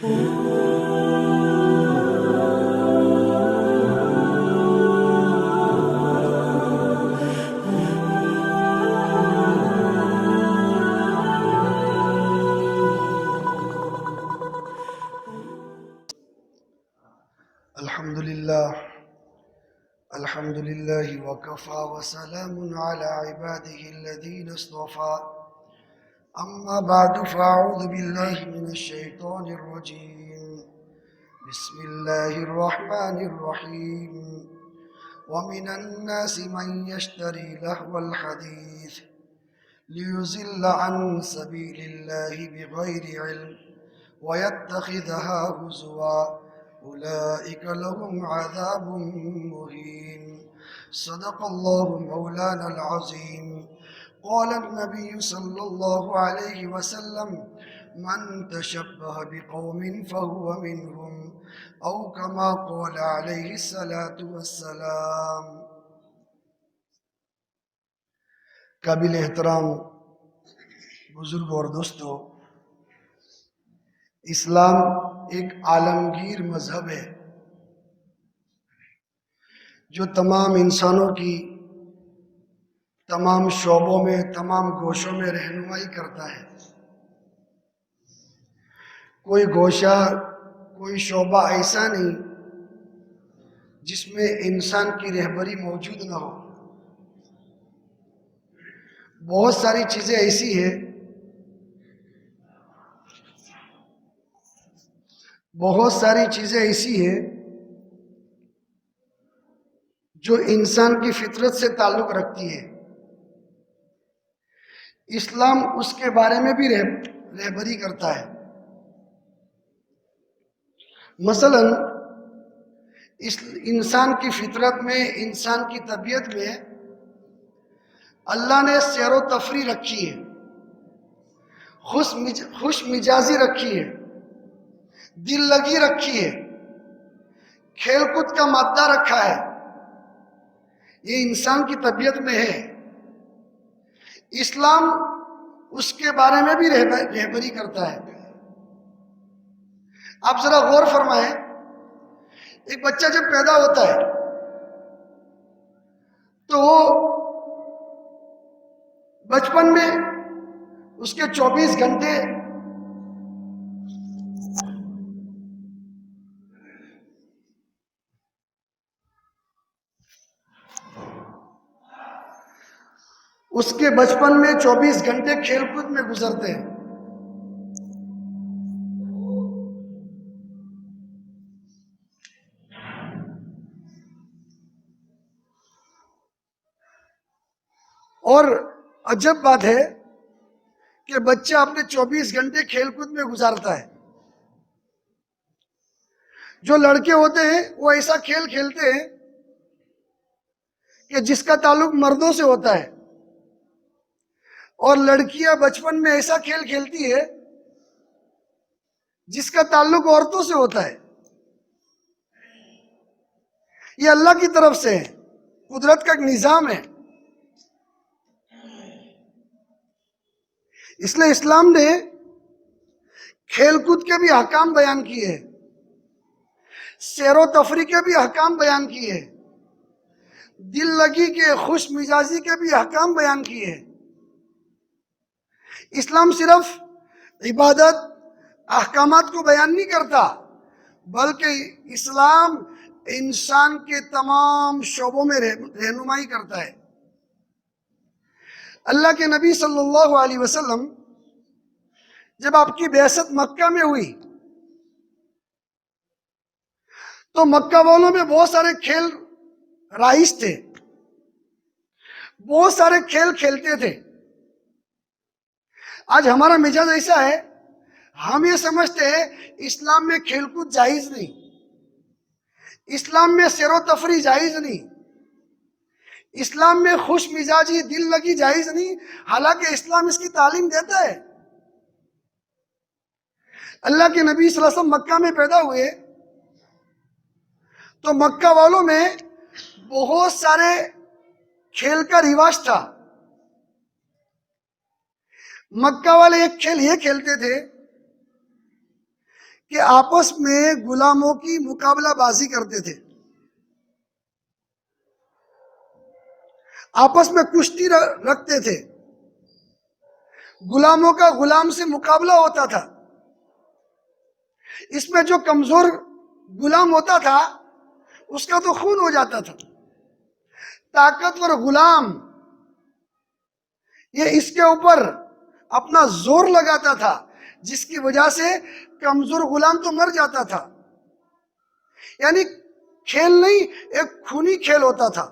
الحمد لله وكفى وسلام على عباده الذين اصطفى أما بعد فأعوذ بالله من الشيطان الرجيم بسم الله الرحمن الرحيم ومن الناس من يشتري لهو الحديث ليضل عن سبيل الله بغير علم ويتخذها هزوا أولئك لهم عذاب مهين صدق الله مولانا العظيم قال النبي صلى الله عليه وسلم من تشبه بقوم فهو منهم أو كما قال عليه الصلاة والسلام۔ قابل احترام بزرگ اور دوستو، اسلام ایک عالمگیر مذہب ہے جو تمام انسانوں کی تمام شعبوں میں، تمام گوشوں میں رہنمائی کرتا ہے۔ کوئی گوشہ، کوئی شعبہ ایسا نہیں جس میں انسان کی رہبری موجود نہ ہو۔ بہت ساری چیزیں ایسی ہیں جو انسان کی فطرت سے تعلق رکھتی ہے۔ اسلام اس کے بارے میں بھی رہبری کرتا ہے۔ مثلا انسان کی فطرت میں، انسان کی طبیعت میں اللہ نے سیر و تفریح رکھی ہے، خوش مزاجی رکھی ہے، دل لگی رکھی ہے، کھیل کود کا مادہ رکھا ہے۔ یہ انسان کی طبیعت میں ہے۔ اسلام اس کے بارے میں بھی رہبری کرتا ہے۔ آپ ذرا غور فرمائیں، ایک بچہ جب پیدا ہوتا ہے تو وہ بچپن میں اس کے 24 گھنٹے کھیل کود میں گزرتے ہیں۔ اور عجب بات ہے کہ بچہ اپنے 24 گھنٹے کھیل کود میں گزارتا ہے۔ جو لڑکے ہوتے ہیں وہ ایسا کھیل کھیلتے ہیں کہ جس کا تعلق مردوں سے ہوتا ہے، اور لڑکیاں بچپن میں ایسا کھیل کھیلتی ہے جس کا تعلق عورتوں سے ہوتا ہے۔ یہ اللہ کی طرف سے ہے، قدرت کا ایک نظام ہے۔ اس لیے اسلام نے کھیل کود کے بھی احکام بیان کیے ہیں، سیر و تفریح کے بھی احکام بیان کیے ہیں، دل لگی کے، خوش مزاجی کے بھی احکام بیان کیے ہیں۔ اسلام صرف عبادت، احکامات کو بیان نہیں کرتا، بلکہ اسلام انسان کے تمام شعبوں میں رہنمائی کرتا ہے۔ اللہ کے نبی صلی اللہ علیہ وسلم جب آپ کی بعثت مکہ میں ہوئی تو مکہ والوں میں بہت سارے کھیل رائج تھے، بہت سارے کھیل کھیلتے تھے۔ آج ہمارا مزاج ایسا ہے، ہم یہ سمجھتے ہیں اسلام میں کھیل کود جائز نہیں، اسلام میں سیر و تفریح جائز نہیں، اسلام میں خوش مزاجی، دل لگی جائز نہیں، حالانکہ اسلام اس کی تعلیم دیتا ہے۔ اللہ کے نبی صلی اللہ علیہ وسلم مکہ میں پیدا ہوئے تو مکہ والوں میں بہت سارے کھیل کا رواج تھا۔ مکہ والے ایک کھیل یہ کھیلتے تھے کہ آپس میں غلاموں کی مقابلہ بازی کرتے تھے، آپس میں کشتی رکھتے تھے، غلاموں کا غلام سے مقابلہ ہوتا تھا۔ اس میں جو کمزور غلام ہوتا تھا اس کا تو خون ہو جاتا تھا، طاقتور غلام یہ اس کے اوپر اپنا زور لگاتا تھا، جس کی وجہ سے کمزور غلام تو مر جاتا تھا۔ یعنی کھیل نہیں، ایک خونی کھیل ہوتا تھا۔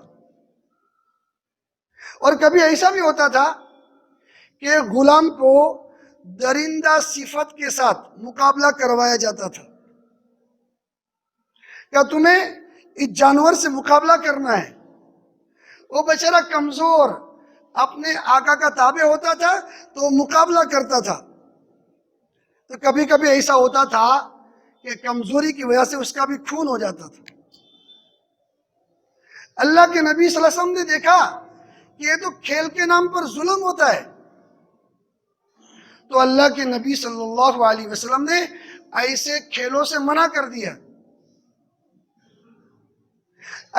اور کبھی ایسا بھی ہوتا تھا کہ غلام کو درندہ صفت کے ساتھ مقابلہ کروایا جاتا تھا۔ کیا تمہیں اس جانور سے مقابلہ کرنا ہے؟ وہ بیچارہ کمزور اپنے آقا کا تابع ہوتا تھا تو مقابلہ کرتا تھا۔ تو کبھی کبھی ایسا ہوتا تھا کہ کمزوری کی وجہ سے اس کا بھی خون ہو جاتا تھا۔ اللہ کے نبی صلی اللہ علیہ وسلم نے دیکھا کہ یہ تو کھیل کے نام پر ظلم ہوتا ہے، تو اللہ کے نبی صلی اللہ علیہ وسلم نے ایسے کھیلوں سے منع کر دیا۔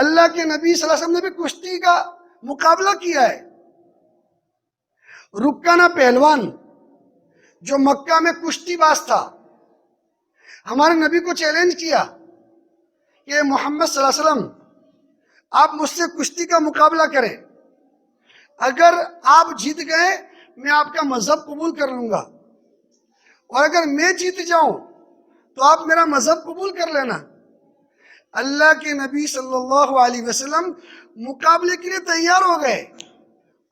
اللہ کے نبی صلی اللہ علیہ وسلم نے بھی کشتی کا مقابلہ کیا ہے۔ رکانہ پہلوان جو مکہ میں کشتی باز تھا، ہمارے نبی کو چیلنج کیا کہ محمد صلی اللہ علیہ وسلم آپ مجھ سے کشتی کا مقابلہ کریں، اگر آپ جیت گئے میں آپ کا مذہب قبول کر لوں گا، اور اگر میں جیت جاؤں تو آپ میرا مذہب قبول کر لینا۔ اللہ کے نبی صلی اللہ علیہ وسلم مقابلے کے لیے تیار ہو گئے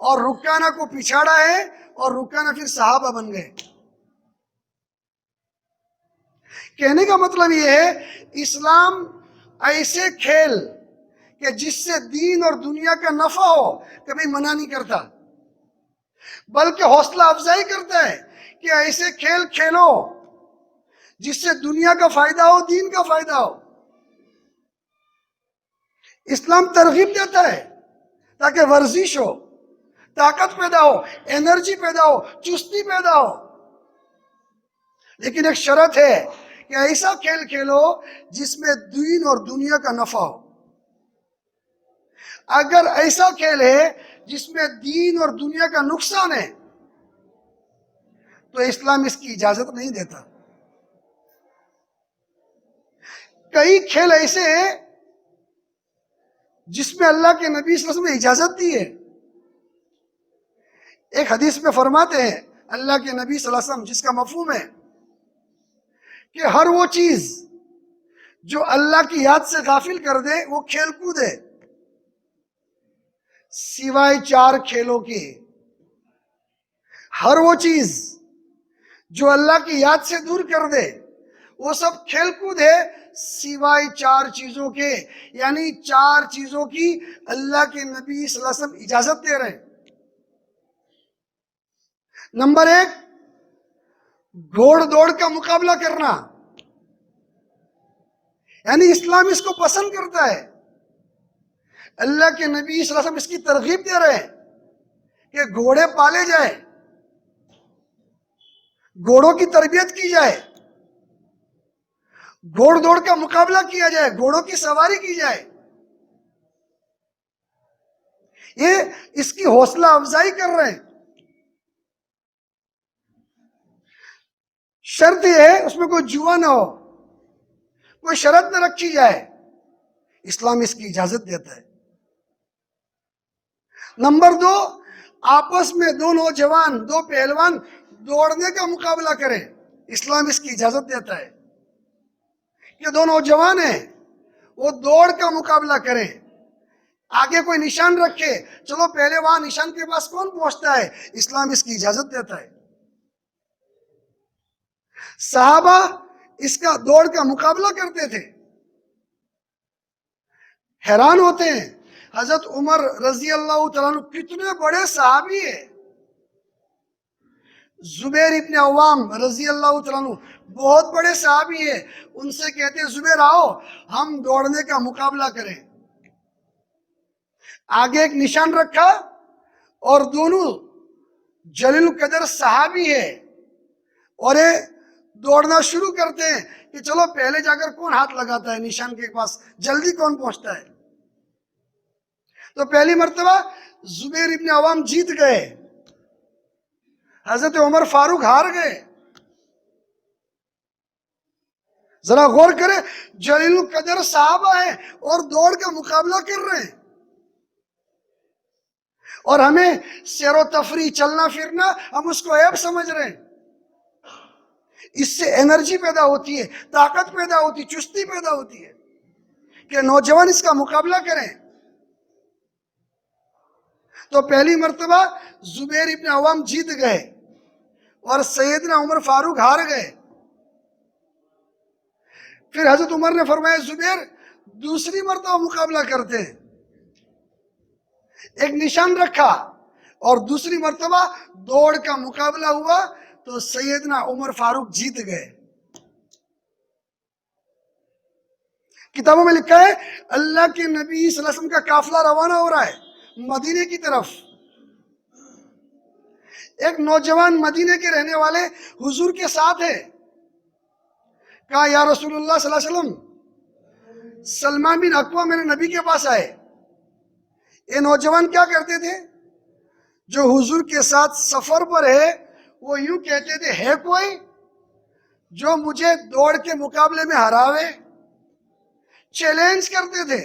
اور رکانہ کو پچھاڑا ہے، اور رکانہ پھر صحابہ بن گئے۔ کہنے کا مطلب یہ ہے اسلام ایسے کھیل کہ جس سے دین اور دنیا کا نفع ہو کبھی منع نہیں کرتا، بلکہ حوصلہ افزائی کرتا ہے کہ ایسے کھیل کھیلو جس سے دنیا کا فائدہ ہو، دین کا فائدہ ہو۔ اسلام ترغیب دیتا ہے تاکہ ورزش ہو، طاقت پیدا ہو، انرجی پیدا ہو، چستی پیدا ہو، لیکن ایک شرط ہے کہ ایسا کھیل کھیلو جس میں دین اور دنیا کا نفع ہو۔ اگر ایسا کھیل ہے جس میں دین اور دنیا کا نقصان ہے تو اسلام اس کی اجازت نہیں دیتا۔ کئی کھیل ایسے ہیں جس میں اللہ کے نبی صلی اللہ علیہ وسلم نے اجازت دی ہے۔ ایک حدیث میں فرماتے ہیں اللہ کے نبی صلی اللہ علیہ وسلم، جس کا مفہوم ہے کہ ہر وہ چیز جو اللہ کی یاد سے غافل کر دے وہ کھیل کود ہے، سوائے 4 کھیلوں کے۔ ہر وہ چیز جو اللہ کی یاد سے دور کر دے وہ سب کھیل کود ہے، سوائے 4 چیزوں کے۔ یعنی 4 چیزوں کی اللہ کے نبی صلی اللہ علیہ وسلم اجازت دے رہے ہیں۔ نمبر 1، گھوڑ دوڑ کا مقابلہ کرنا، یعنی اسلام اس کو پسند کرتا ہے۔ اللہ کے نبی صلی اللہ علیہ وسلم اس کی ترغیب دے رہے ہیں کہ گھوڑے پالے جائیں، گھوڑوں کی تربیت کی جائے، گھوڑ دوڑ کا مقابلہ کیا جائے، گھوڑوں کی سواری کی جائے۔ یہ اس کی حوصلہ افزائی کر رہے ہیں۔ شرط یہ ہے اس میں کوئی جوا نہ ہو، کوئی شرط نہ رکھی جائے، اسلام اس کی اجازت دیتا ہے۔ نمبر 2، آپس میں 2 نوجوان، 2 پہلوان دوڑنے کا مقابلہ کریں، اسلام اس کی اجازت دیتا ہے کہ 2 نوجوان ہیں وہ دوڑ کا مقابلہ کریں، آگے کوئی نشان رکھے، چلو پہلے وہاں نشان کے پاس کون پہنچتا ہے، اسلام اس کی اجازت دیتا ہے۔ صحابہ اس کا دوڑ کا مقابلہ کرتے تھے۔ حیران ہوتے ہیں حضرت عمر رضی اللہ تعالیٰ عنہ کتنے بڑے صحابی ہیں، زبیر ابن عوام رضی اللہ تعالیٰ عنہ بہت بڑے صحابی ہیں، ان سے کہتے ہیں زبیر آؤ ہم دوڑنے کا مقابلہ کریں۔ آگے ایک نشان رکھا اور دونوں جلیل القدر صحابی ہے، اور دوڑنا شروع کرتے ہیں کہ چلو پہلے جا کر کون ہاتھ لگاتا ہے نشان کے پاس، جلدی کون پہنچتا ہے۔ تو پہلی مرتبہ زبیر ابن عوام جیت گئے، حضرت عمر فاروق ہار گئے۔ ذرا غور کرے، جلیل القدر صحابہ ہیں اور دوڑ کا مقابلہ کر رہے ہیں، اور ہمیں سیر و تفریح، چلنا پھرنا، ہم اس کو عیب سمجھ رہے ہیں۔ اس سے انرجی پیدا ہوتی ہے، طاقت پیدا ہوتی ہے، چستی پیدا ہوتی ہے کہ نوجوان اس کا مقابلہ کریں۔ تو پہلی مرتبہ زبیر ابن عوام جیت گئے اور سیدنا عمر فاروق ہار گئے۔ پھر حضرت عمر نے فرمایا زبیر دوسری مرتبہ مقابلہ کرتے ہیں، ایک نشان رکھا اور دوسری مرتبہ دوڑ کا مقابلہ ہوا تو سیدنا عمر فاروق جیت گئے۔ کتابوں میں لکھا ہے اللہ کے نبی صلی اللہ علیہ وسلم کا قافلہ روانہ ہو رہا ہے مدینے کی طرف۔ ایک نوجوان مدینے کے رہنے والے حضور کے ساتھ ہے، کہا یا رسول اللہ صلی اللہ علیہ وسلم، سلمان بن اکوع میرے نبی کے پاس آئے۔ یہ نوجوان کیا کرتے تھے؟ جو حضور کے ساتھ سفر پر ہے وہ یوں کہتے تھے، ہے کوئی جو مجھے دوڑ کے مقابلے میں ہراوے؟ چیلنج کرتے تھے،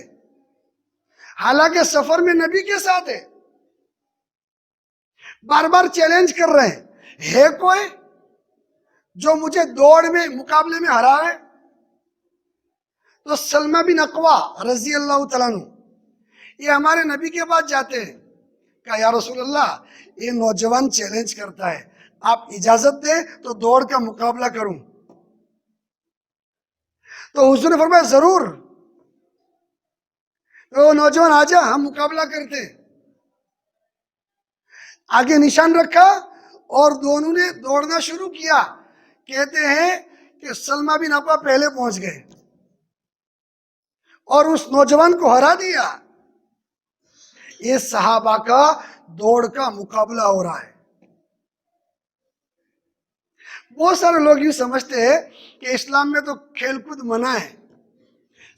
حالانکہ سفر میں نبی کے ساتھ ہے، بار بار چیلنج کر رہے ہیں، ہے کوئی جو مجھے دوڑ میں مقابلے میں ہراوے؟ تو سلمہ بن اکوع رضی اللہ تعالیٰ عنہ یہ ہمارے نبی کے پاس جاتے ہیں، کہا یا رسول اللہ یہ نوجوان چیلنج کرتا ہے، آپ اجازت دیں تو دوڑ کا مقابلہ کروں؟ تو حضور نے فرمایا ضرور، تو نوجوان آجا ہم مقابلہ کرتے ہیں۔ آگے نشان رکھا اور دونوں نے دوڑنا شروع کیا۔ کہتے ہیں کہ سلمہ بن اکوع پہلے پہنچ گئے اور اس نوجوان کو ہرا دیا۔ یہ صحابہ کا دوڑ کا مقابلہ ہو رہا ہے۔ بہت سارے لوگ یوں سمجھتے ہیں کہ اسلام میں تو کھیل کود منع ہے،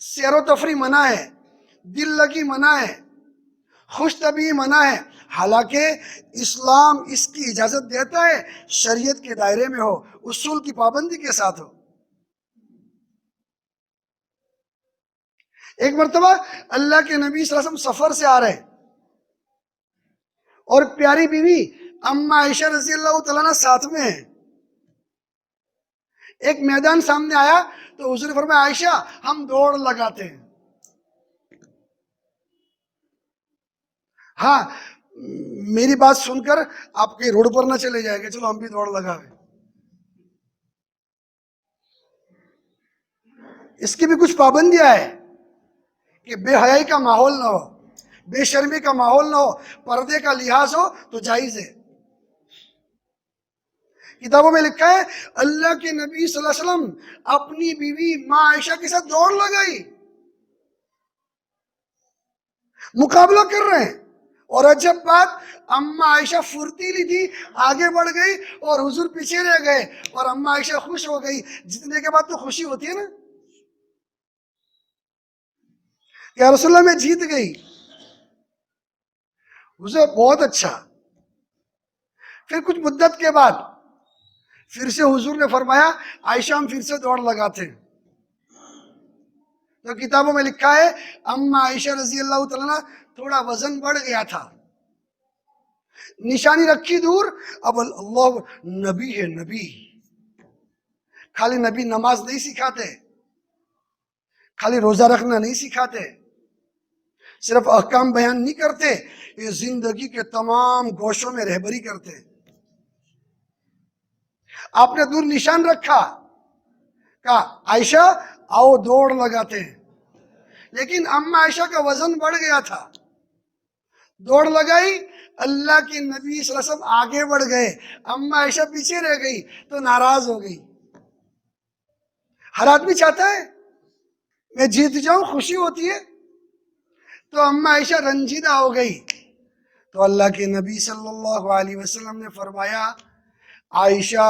سیر و تفریح منع ہے، دل لگی منع ہے، خوش طبعی منع ہے۔ حالانکہ اسلام اس کی اجازت دیتا ہے، شریعت کے دائرے میں ہو، اصول کی پابندی کے ساتھ ہو۔ ایک مرتبہ اللہ کے نبی صلی اللہ علیہ وسلم سفر سے آ رہے اور پیاری بیوی اما عائشہ رضی اللہ تعالیٰ عنہ ساتھ میں ہیں۔ ایک میدان سامنے آیا تو حضور نے فرمایا عائشہ ہم دوڑ لگاتے ہیں۔ ہاں میری بات سن کر آپ کے روڈ پر نہ چلے جائے گا، چلو ہم بھی دوڑ لگاوے۔ اس کی بھی کچھ پابندیاں ہیں کہ بے حیائی کا ماحول نہ ہو، بے شرمی کا ماحول نہ ہو، پردے کا لحاظ ہو تو جائز ہے۔ کتابوں میں لکھا ہے اللہ کے نبی صلی اللہ علیہ وسلم اپنی بیوی ماں عائشہ کے ساتھ دوڑ لگائی، مقابلہ کر رہے ہیں۔ اور عجب بات، اما عائشہ فرتیلی تھی، آگے بڑھ گئی اور حضور پیچھے رہ گئے، اور اما عائشہ خوش ہو گئی۔ جتنے کے بعد تو خوشی ہوتی ہے نا کہ یا رسول اللہ میں جیت گئی، اسے بہت اچھا۔ پھر کچھ مدت کے بعد پھر سے حضور نے فرمایا عائشہ ہم پھر سے دوڑ لگاتے ہیں۔ تو کتابوں میں لکھا ہے اما عائشہ رضی اللہ تعالیٰ عنہ تھوڑا وزن بڑھ گیا تھا، نشانی رکھی دور، اب اللہ نبی ہے، نبی خالی نبی نماز نہیں سکھاتے، خالی روزہ رکھنا نہیں سکھاتے، صرف احکام بیان نہیں کرتے، یہ زندگی کے تمام گوشوں میں رہبری کرتے۔ آپ نے دور نشان رکھا، کہا عائشہ آؤ دوڑ لگاتے ہیں۔ لیکن اما عائشہ کا وزن بڑھ گیا تھا، دوڑ لگائی، اللہ کے نبی صلی اللہ علیہ وسلم آگے بڑھ گئے، اما عائشہ پیچھے رہ گئی تو ناراض ہو گئی۔ ہر آدمی چاہتا ہے میں جیت جاؤں، خوشی ہوتی ہے، تو اما عائشہ رنجیدہ ہو گئی۔ تو اللہ کے نبی صلی اللہ علیہ وسلم نے فرمایا عائشہ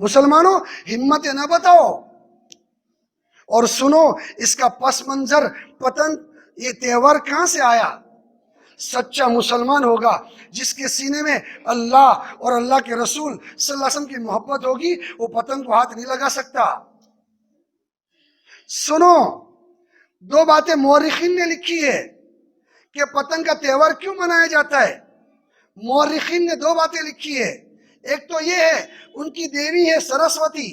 مسلمانوں ہمت نہ بتاؤ اور سنو اس کا پس منظر پتنگ یہ تہوار کہاں سے آیا. سچا مسلمان ہوگا جس کے سینے میں اللہ اور اللہ کے رسول صلی اللہ علیہ وسلم کی محبت ہوگی وہ پتنگ کو ہاتھ نہیں لگا سکتا. سنو دو باتیں مورخین نے لکھی ہے کہ پتنگ کا تہوار کیوں منایا جاتا ہے. مورخین نے دو باتیں لکھی ہے. ایک تو یہ ہے ان کی دیوی ہے سرسوتی،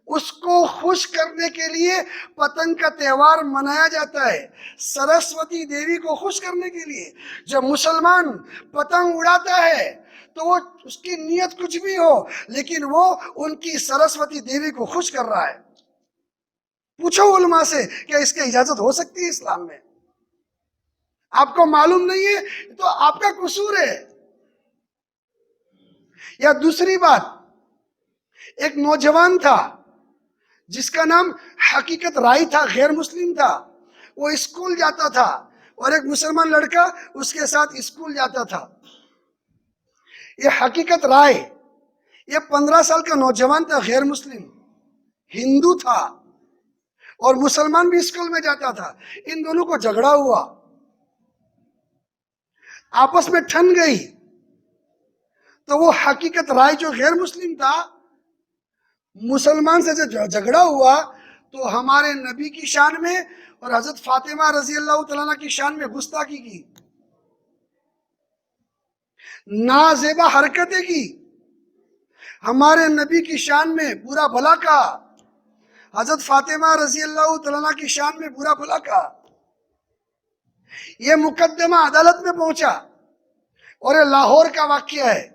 اس کو خوش کرنے کے لیے پتنگ کا تہوار منایا جاتا ہے. سرسوتی دیوی کو خوش کرنے کے لیے جب مسلمان پتنگ اڑاتا ہے تو وہ اس کی نیت کچھ بھی ہو لیکن وہ ان کی سرسوتی دیوی کو خوش کر رہا ہے. پوچھو علماء سے کیا اس کی اجازت ہو سکتی ہے اسلام میں؟ آپ کو معلوم نہیں ہے تو آپ کا قصور ہے. یا دوسری بات، ایک نوجوان تھا جس کا نام حقیقت رائے تھا، غیر مسلم تھا. وہ اسکول جاتا تھا اور ایک مسلمان لڑکا اس کے ساتھ اسکول جاتا تھا. یہ حقیقت رائے یہ 15 سال کا نوجوان تھا، غیر مسلم، ہندو تھا اور مسلمان بھی اسکول میں جاتا تھا. ان دونوں کو جھگڑا ہوا، آپس میں ٹھن گئی. تو وہ حقیقت رائے جو غیر مسلم تھا مسلمان سے جو جھگڑا ہوا تو ہمارے نبی کی شان میں اور حضرت فاطمہ رضی اللہ تعالیٰ عنہ کی شان میں گستاخی کی، نازیبا حرکتیں کی، ہمارے نبی کی شان میں برا بھلا کہا، حضرت فاطمہ رضی اللہ تعالیٰ عنہ کی شان میں برا بھلا کہا. یہ مقدمہ عدالت میں پہنچا اور یہ لاہور کا واقعہ ہے.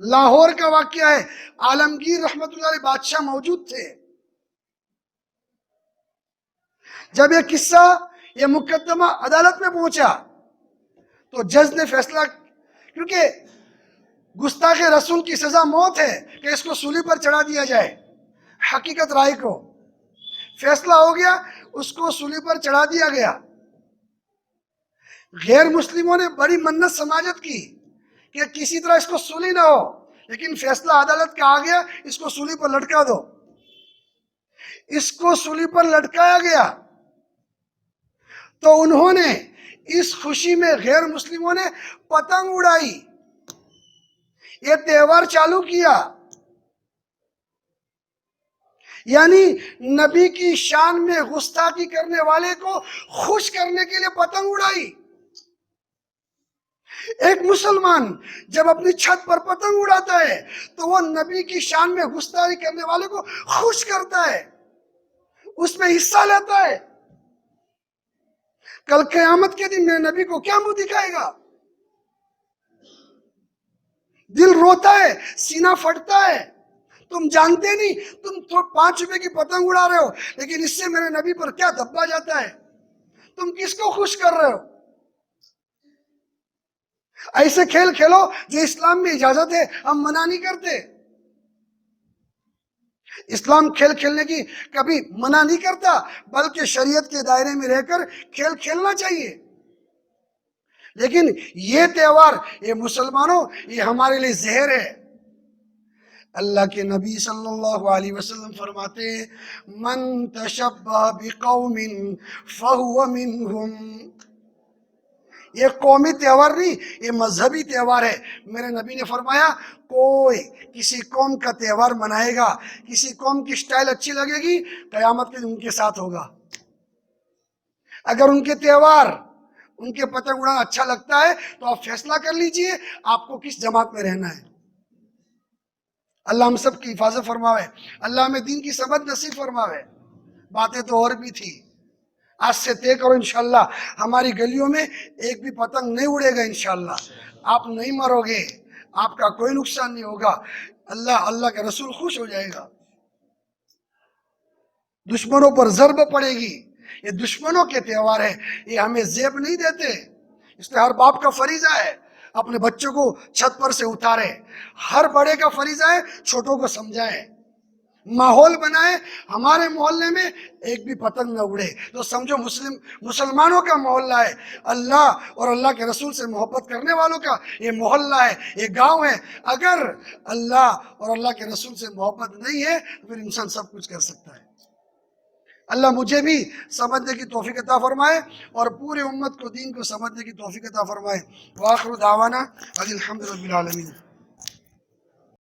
لاہور کا واقعہ ہے. عالمگیر رحمت اللہ علیہ بادشاہ موجود تھے. جب یہ قصہ یہ مقدمہ عدالت میں پہنچا تو جج نے فیصلہ، کیونکہ گستاخ رسول کی سزا موت ہے کہ اس کو سولی پر چڑھا دیا جائے. حقیقت رائے کو فیصلہ ہو گیا، اس کو سولی پر چڑھا دیا گیا. غیر مسلموں نے بڑی منت سماجت کی کہ کسی طرح اس کو سولی نہ ہو، لیکن فیصلہ عدالت کا آ گیا اس کو سولی پر لٹکا دو. اس کو سولی پر لٹکایا گیا تو انہوں نے اس خوشی میں غیر مسلموں نے پتنگ اڑائی، یہ تہوار چالو کیا. یعنی نبی کی شان میں گستاخی کرنے والے کو خوش کرنے کے لیے پتنگ اڑائی. ایک مسلمان جب اپنی چھت پر پتنگ اڑاتا ہے تو وہ نبی کی شان میں گستاخی کرنے والے کو خوش کرتا ہے، اس میں حصہ لیتا ہے. کل قیامت کے دن میرے نبی کو کیا منہ دکھائے گا؟ دل روتا ہے، سینہ پھٹتا ہے. تم جانتے نہیں، تم 5 روپے کی پتنگ اڑا رہے ہو لیکن اس سے میرے نبی پر کیا دھبا جاتا ہے. تم کس کو خوش کر رہے ہو؟ ایسے کھیل کھیلو جو اسلام میں اجازت ہے، ہم منع نہیں کرتے. اسلام کھیل کھیلنے کی کبھی منع نہیں کرتا، بلکہ شریعت کے دائرے میں رہ کر کھیل کھیلنا چاہیے. لیکن یہ تہوار یہ مسلمانوں یہ ہمارے لیے زہر ہے. اللہ کے نبی صلی اللہ علیہ وسلم فرماتے ہیں من تشبہ بقوم فہو منہم. یہ قومی تہوار نہیں، یہ مذہبی تہوار ہے. میرے نبی نے فرمایا کوئی کسی قوم کا تہوار منائے گا، کسی قوم کی سٹائل اچھی لگے گی، قیامت کے دن ان کے ساتھ ہوگا. اگر ان کے تہوار ان کے پتنگ اڑانا اچھا لگتا ہے تو آپ فیصلہ کر لیجئے آپ کو کس جماعت میں رہنا ہے. اللہ ہم سب کی حفاظت فرماوے، اللہ ہمیں دین کی سمجھ نصیب فرماوے. باتیں تو اور بھی تھی، آج سے طے کرو انشاءاللہ ہماری گلیوں میں ایک بھی پتنگ نہیں اڑے گا. انشاءاللہ آپ نہیں مرو گے، آپ کا کوئی نقصان نہیں ہوگا، اللہ کے رسول خوش ہو جائے گا. دشمنوں پر ضرب پڑے گی. یہ دشمنوں کے تہوار ہے، یہ ہمیں زیب نہیں دیتے. اس لیے ہر باپ کا فریضہ ہے اپنے بچوں کو چھت پر سے اتارے. ہر بڑے کا فریضہ ہے چھوٹوں کو سمجھائے. ماحول بنائے ہمارے محلے میں ایک بھی پتنگ نہ اڑے، تو سمجھو مسلمانوں کا محلہ ہے، اللہ اور اللہ کے رسول سے محبت کرنے والوں کا یہ محلہ ہے، یہ گاؤں ہے۔ اگر اللہ اور اللہ کے رسول سے محبت نہیں ہے تو پھر انسان سب کچھ کر سکتا ہے۔ اللہ مجھے بھی سمجھنے کی توفیق عطا فرمائے اور پورے امت کو دین کو سمجھنے کی توفیق عطا فرمائے۔ وآخر دعوانا الحمد للہ رب العالمین۔